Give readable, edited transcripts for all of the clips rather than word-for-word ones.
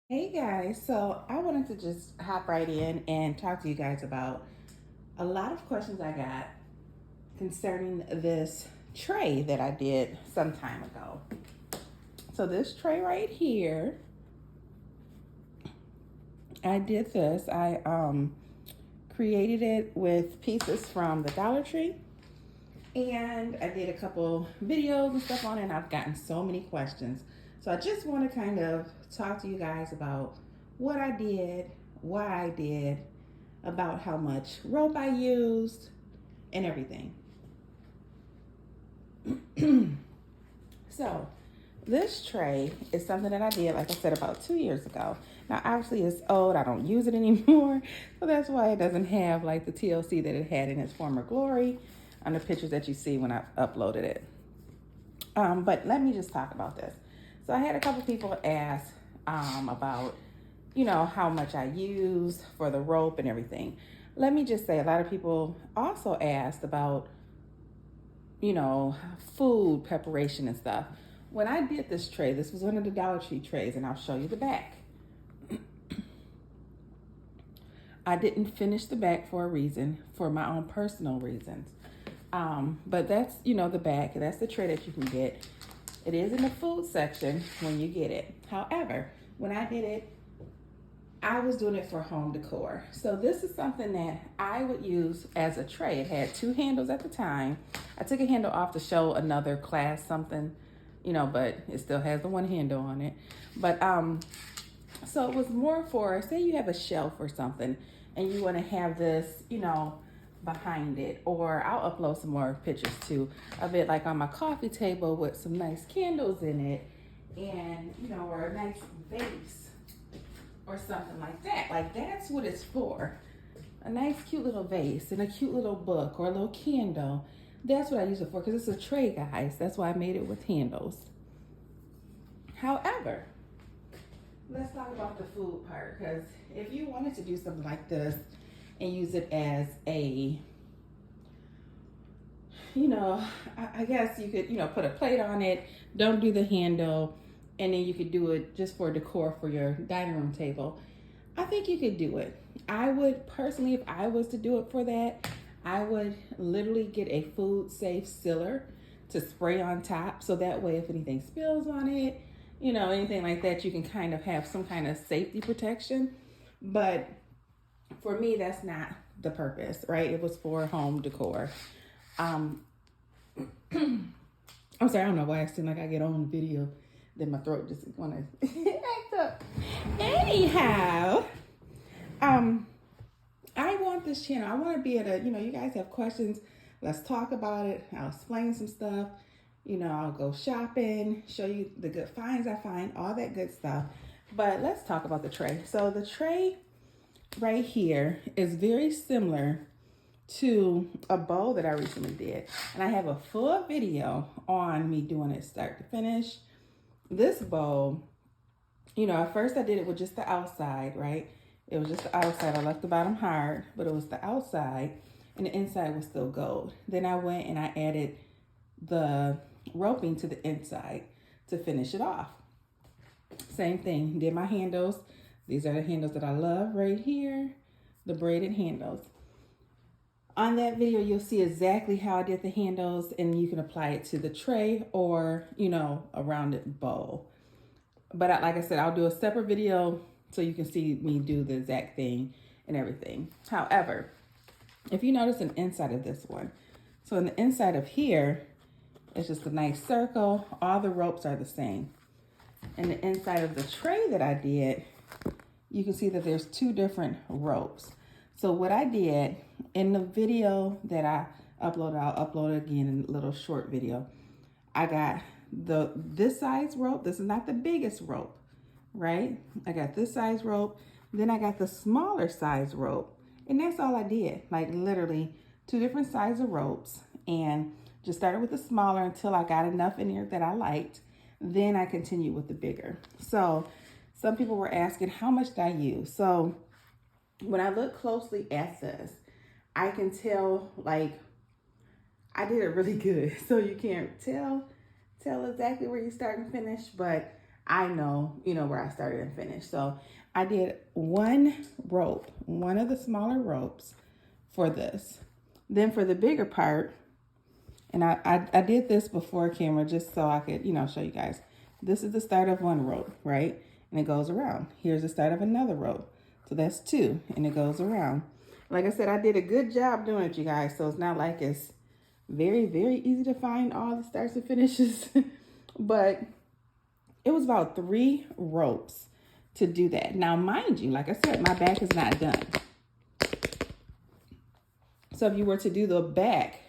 Hey guys, so I wanted to just hop right in and talk to you guys about a lot of questions I got concerning this tray that I did some time ago. So, this tray right here, I did this. I created it with pieces from the Dollar Tree, and I did a couple videos and stuff on it, and I've gotten so many questions. So, I just want to kind of talk to you guys about what I did, why I did, about how much rope I used, and everything. So, this tray is something that I did, like I said, about 2 years ago. Now, obviously, it's old. I don't use it anymore. So, that's why it doesn't have like the TLC that it had in its former glory on the pictures that you see when I uploaded it. But let me just talk about this. So, I had a couple people ask about, how much I use for the rope and everything. Let me just say, a lot of people also asked about food preparation and stuff. When I did this tray, this was one of the Dollar Tree trays, and I'll show you the back. I didn't finish the back for a reason, for my own personal reasons. But that's, the back. That's the tray that you can get. It is in the food section when you get it. However, when I did it, I was doing it for home decor. So this is something that I would use as a tray. It had two handles at the time. I took a handle off to show another class something, but it still has the one handle on it. But so it was more for, say you have a shelf or something and you want to have this, behind it. Or I'll upload some more pictures too of it, like on my coffee table with some nice candles in it, and or a nice vase or something like that. Like, that's what it's for. A nice cute little vase and a cute little book or a little candle. That's what I use it for, because it's a tray, guys. That's why I made it with handles. However, let's talk about the food part, because if you wanted to do something like this and use it as a, I guess you could, put a plate on it, don't do the handle, and then you could do it just for decor for your dining room table. I think you could do it. I would personally, if I was to do it for that, I would literally get a food safe sealer to spray on top. So that way, if anything spills on it, anything like that, you can kind of have some kind of safety protection. But for me, that's not the purpose, right? It was for home decor. Um, I'm sorry, I don't know why I seem like I get on video, then my throat just wanna act up. Anyhow, um, I want this channel. I want to be able to, you guys have questions. Let's talk about it. I'll explain some stuff. I'll go shopping, show you the good finds I find, all that good stuff. But let's talk about the tray. So the tray right here is very similar to a bowl that I recently did. And I have a full video on me doing it start to finish. This bowl, at first I did it with just the outside, right? It was just the outside. I left the bottom hard, but it was the outside, and the inside was still gold. Then I went and I added the roping to the inside to finish it off. Same thing, did my handles. These are the handles that I love right here, the braided handles. On that video, you'll see exactly how I did the handles, and you can apply it to the tray or, a rounded bowl. But like I said, I'll do a separate video so you can see me do the exact thing and everything. However, if you notice an inside of this one, so in the inside of here, it's just a nice circle. All the ropes are the same. And the inside of the tray that I did, you can see that there's two different ropes. So what I did in the video that I uploaded, I'll upload it again in a little short video. I got this size rope. This is not the biggest rope, right? I got this size rope. Then I got the smaller size rope. And that's all I did. Like, literally two different sizes of ropes, and just started with the smaller until I got enough in here that I liked. Then I continued with the bigger. So some people were asking, how much did I use? So when I look closely at this, I can tell, like, I did it really good. So you can't tell exactly where you start and finish, but I know, you know, where I started and finished. So I did one rope, one of the smaller ropes for this. Then for the bigger part, and I did this before camera just so I could, you know, show you guys. This is the start of one rope, right? And it goes around. Here's the start of another rope. So that's two, and it goes around. Like I said, I did a good job doing it, you guys. So it's not like it's very, very easy to find all the starts and finishes. But it was about 3 ropes to do that. Now, mind you, like I said, my back is not done. So if you were to do the back,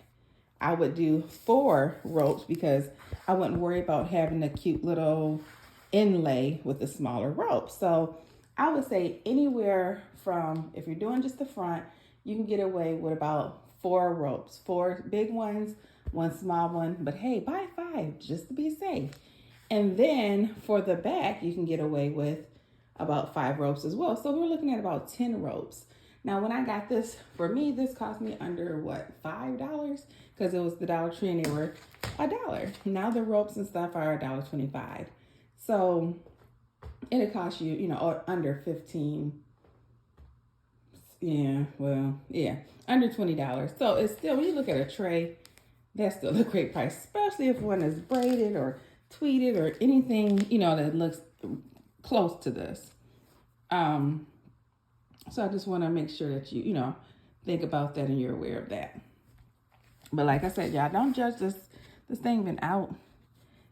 I would do 4 ropes because I wouldn't worry about having a cute little inlay with the smaller rope. So I would say anywhere from, if you're doing just the front, you can get away with about 4 ropes, 4 big ones, 1 small one, but hey, buy 5 just to be safe. And then for the back, you can get away with about 5 ropes as well. So we're looking at about 10 ropes. Now, when I got this, for me, this cost me under what, $5? Because it was the Dollar Tree and they were $1. Now the ropes and stuff are $1.25. So it'll cost you, you know, or under 15. Yeah, well, yeah, under $20. So it's still, when you look at a tray, that's still a great price, especially if one is braided or tweeted or anything, you know, that looks close to this. So I just want to make sure that you know, think about that and you're aware of that. But like I said, y'all, don't judge this. This thing been out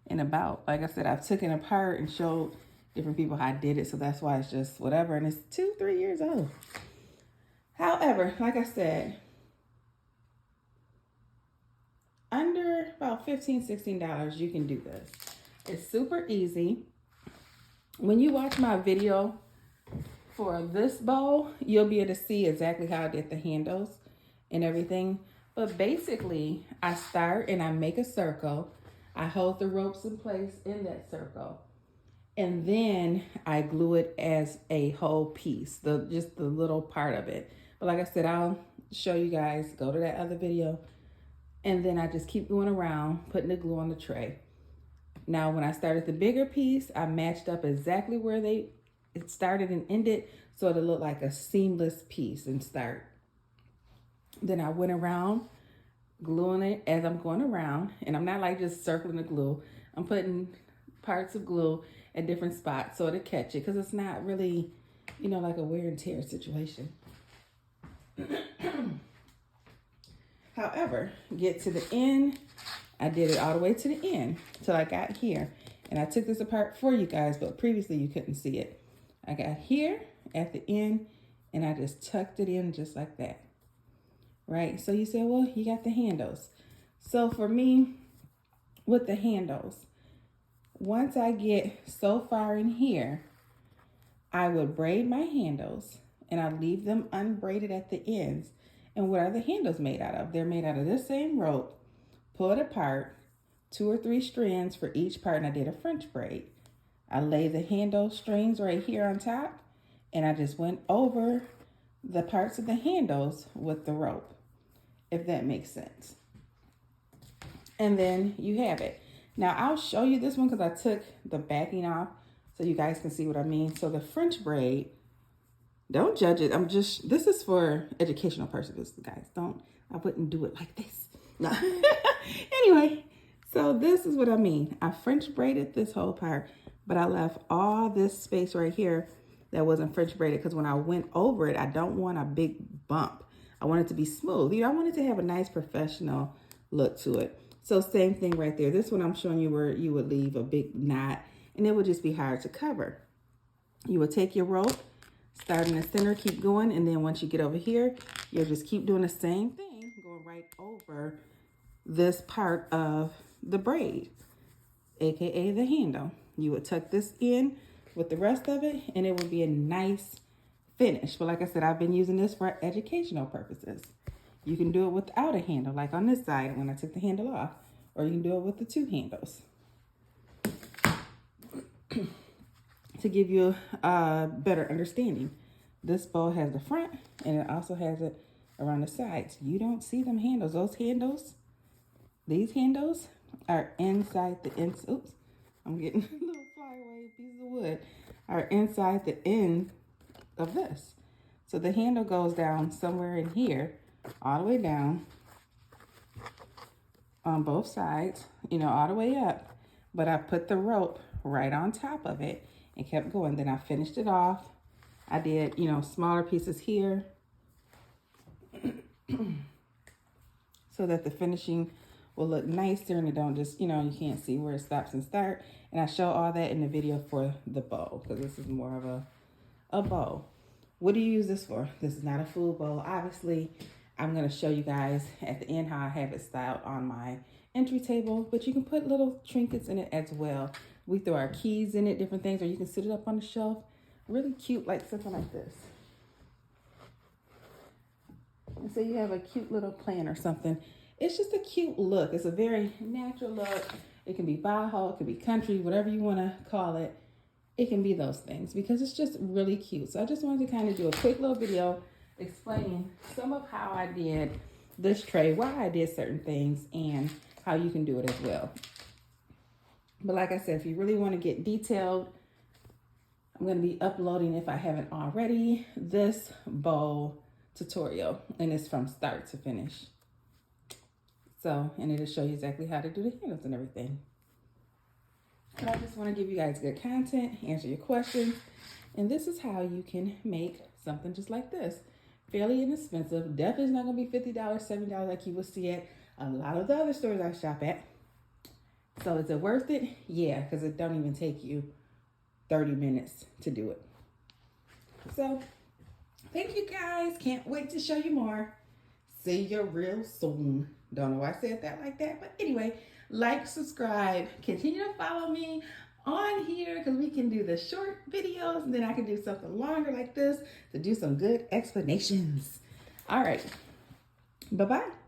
and about. Like I said, I've taken it apart and showed different people how I did it. So that's why it's just whatever. And it's 2-3 years old. However, like I said, under about $15, $16, you can do this. It's super easy. When you watch my video for this bow, you'll be able to see exactly how I did the handles and everything. But basically, I start and I make a circle. I hold the ropes in place in that circle. And then I glue it as a whole piece, just the little part of it. But like I said, I'll show you guys, go to that other video. And then I just keep going around, putting the glue on the tray. Now, when I started the bigger piece, I matched up exactly where it started and ended, so it looked like a seamless piece and start. Then I went around, gluing it as I'm going around, and I'm not like just circling the glue. I'm putting parts of glue at different spots so to catch it, because it's not really, you know, like a wear and tear situation. However, get to the end. I did it all the way to the end till I got here. And I took this apart for you guys, but previously you couldn't see it. I got here at the end and I just tucked it in just like that. Right? So you say, well, you got the handles. So for me, with the handles, once I get so far in here, I would braid my handles and I leave them unbraided at the ends. And what are the handles made out of? They're made out of this same rope, pull it apart, 2 or 3 strands for each part, and I did a French braid. I lay the handle strings right here on top, and I just went over the parts of the handles with the rope, if that makes sense. And then you have it. Now, I'll show you this one because I took the backing off so you guys can see what I mean. So the French braid, don't judge it. This is for educational purposes, guys. I wouldn't do it like this. No. Anyway, so this is what I mean. I French braided this whole part, but I left all this space right here that wasn't French braided because when I went over it, I don't want a big bump. I want it to be smooth. You know, I want it to have a nice professional look to it. So same thing right there. This one I'm showing you where you would leave a big knot and it would just be hard to cover. You would take your rope, start in the center, keep going, and then once you get over here, you'll just keep doing the same thing, going right over this part of the braid, aka the handle. You would tuck this in with the rest of it, and it would be a nice finish. But like I said, I've been using this for educational purposes. You can do it without a handle, like on this side when I took the handle off, or you can do it with the 2 handles. To give you a better understanding, this bow has the front and it also has it around the sides. You don't see them handles. Those handles, these handles are inside the oops, I'm getting a little flyaway pieces of wood are inside the end of this. So the handle goes down somewhere in here, all the way down on both sides, you know, all the way up. But I put the rope right on top of it and kept going. Then I finished it off. I did, you know, smaller pieces here so that the finishing will look nicer and it don't just, you know, you can't see where it stops and start. And I show all that in the video for the bow, because this is more of a bow. What do you use this for? This is not a full bow. Obviously, I'm going to show you guys at the end how I have it styled on my entry table, but you can put little trinkets in it as well. We throw our keys in it, different things, or you can sit it up on the shelf. Really cute, like something like this. And so you have a cute little plant or something. It's just a cute look. It's a very natural look. It can be boho, it can be country, whatever you want to call it. It can be those things because it's just really cute. So I just wanted to kind of do a quick little video explaining some of how I did this tray, why I did certain things, and how you can do it as well. But like I said, if you really want to get detailed, I'm going to be uploading, if I haven't already, this bow tutorial, and it's from start to finish. So, and it'll show you exactly how to do the handles and everything. And I just want to give you guys good content, answer your questions, and this is how you can make something just like this. Fairly inexpensive. Definitely not going to be $50, $70 like you will see at a lot of the other stores I shop at. So is it worth it? Yeah, because it don't even take you 30 minutes to do it. So thank you guys. Can't wait to show you more. See you real soon. Don't know why I said that like that, but anyway, like, subscribe, continue to follow me on here because we can do the short videos and then I can do something longer like this to do some good explanations. All right. Bye-bye.